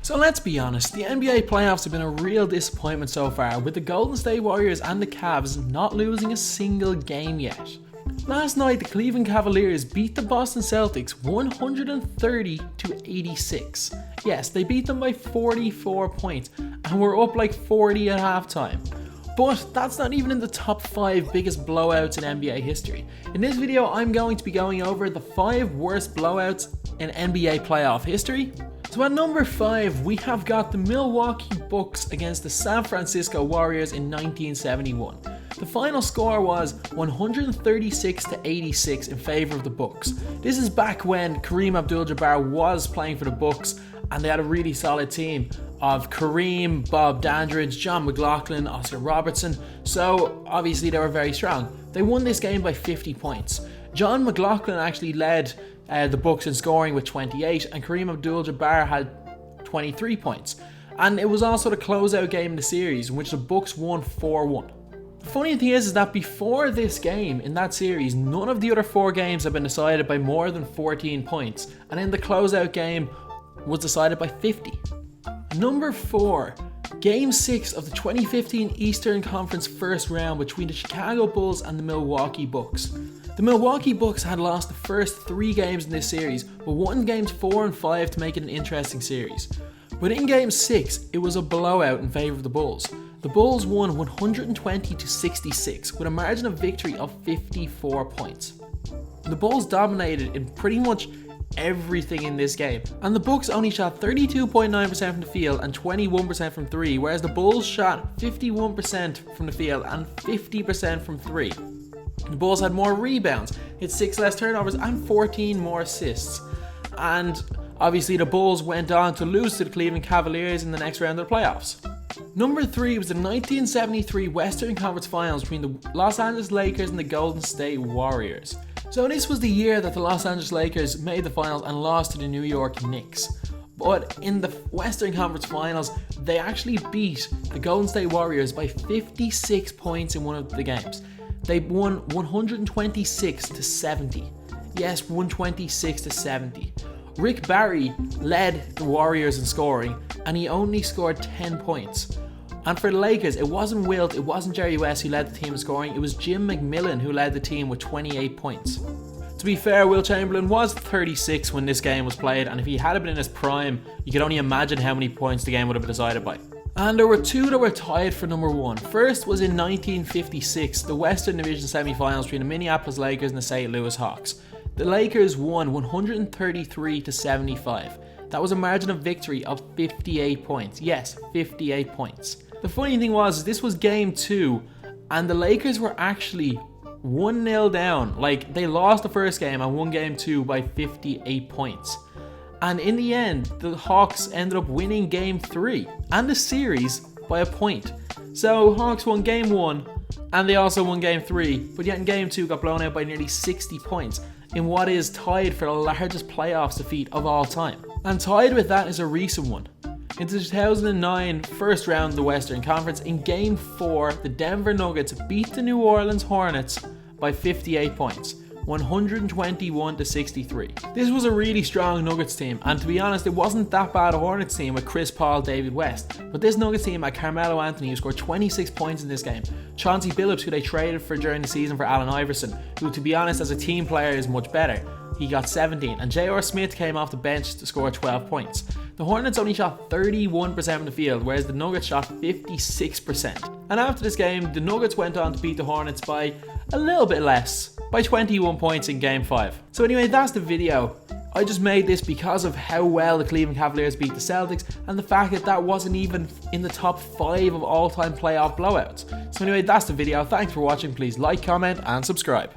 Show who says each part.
Speaker 1: So let's be honest, the NBA playoffs have been a real disappointment so far, with the Golden State Warriors and the Cavs not losing a single game yet. Last night, the Cleveland Cavaliers beat the Boston Celtics 130-86. Yes, they beat them by 44 points and were up like 40 at halftime. But that's not even in the top 5 biggest blowouts in NBA history. In this video, I'm going to be going over the 5 worst blowouts in NBA playoff history. So at number 5, we have got the Milwaukee Bucks against the San Francisco Warriors in 1971. The final score was 136-86 in favor of the Bucks. This is back when Kareem Abdul-Jabbar was playing for the Bucks, and they had a really solid team of Kareem, Bob Dandridge, John McLaughlin, Oscar Robertson, so obviously they were very strong. They won this game by 50 points. John McLaughlin actually led the Bucks in scoring with 28, and Kareem Abdul-Jabbar had 23 points. And it was also the closeout game in the series, in which the Bucks won 4-1. The funny thing is that before this game in that series, none of the other 4 games have been decided by more than 14 points, and in the closeout game was decided by 50. Number 4, Game 6 of the 2015 Eastern Conference first round between the Chicago Bulls and the Milwaukee Bucks. The Milwaukee Bucks had lost the first 3 games in this series, but won games 4 and 5 to make it an interesting series. But in Game 6, it was a blowout in favour of the Bulls. The Bulls won 120-66 with a margin of victory of 54 points. The Bulls dominated in pretty much everything in this game, and the Bucks only shot 32.9% from the field and 21% from 3, whereas the Bulls shot 51% from the field and 50% from 3. The Bulls had more rebounds, hit 6 less turnovers and 14 more assists. And obviously the Bulls went on to lose to the Cleveland Cavaliers in the next round of the playoffs. Number 3 was the 1973 Western Conference Finals between the Los Angeles Lakers and the Golden State Warriors. So this was the year that the Los Angeles Lakers made the finals and lost to the New York Knicks. But in the Western Conference Finals, they actually beat the Golden State Warriors by 56 points in one of the games. They won 126-70. Yes, 126-70. Rick Barry led the Warriors in scoring, and he only scored 10 points. And for the Lakers, it wasn't Wilt, it wasn't Jerry West who led the team in scoring, it was Jim McMillan who led the team with 28 points. To be fair, Wilt Chamberlain was 36 when this game was played, and if he had been in his prime, you could only imagine how many points the game would have been decided by. And there were 2 that were tied for number 1. First was in 1956, the Western Division semi-finals between the Minneapolis Lakers and the St. Louis Hawks. The Lakers won 133-75. That was a margin of victory of 58 points. Yes, 58 points. The funny thing was, this was game 2, and the Lakers were actually 1-0 down. Like, they lost the first game and won game 2 by 58 points. And in the end, the Hawks ended up winning game 3 and the series by a point. So Hawks won game 1 and they also won game 3, but yet in game 2 got blown out by nearly 60 points in what is tied for the largest playoffs defeat of all time. And tied with that is a recent one. In the 2009 first round of the Western Conference, in game 4, the Denver Nuggets beat the New Orleans Hornets by 58 points. 121-63. This was a really strong Nuggets team, and to be honest, it wasn't that bad a Hornets team with Chris Paul, David West, but this Nuggets team had Carmelo Anthony, who scored 26 points in this game, Chauncey Billups, who they traded for during the season for Allen Iverson, who to be honest as a team player is much better. He got 17, and J.R. Smith came off the bench to score 12 points. The Hornets only shot 31% from the field, whereas the Nuggets shot 56%. And after this game, the Nuggets went on to beat the Hornets by a little bit less, by 21 points in game 5. So anyway, that's the video. I just made this because of how well the Cleveland Cavaliers beat the Celtics and the fact that that wasn't even in the top 5 of all-time playoff blowouts. So anyway, that's the video. Thanks for watching. Please like, comment and subscribe.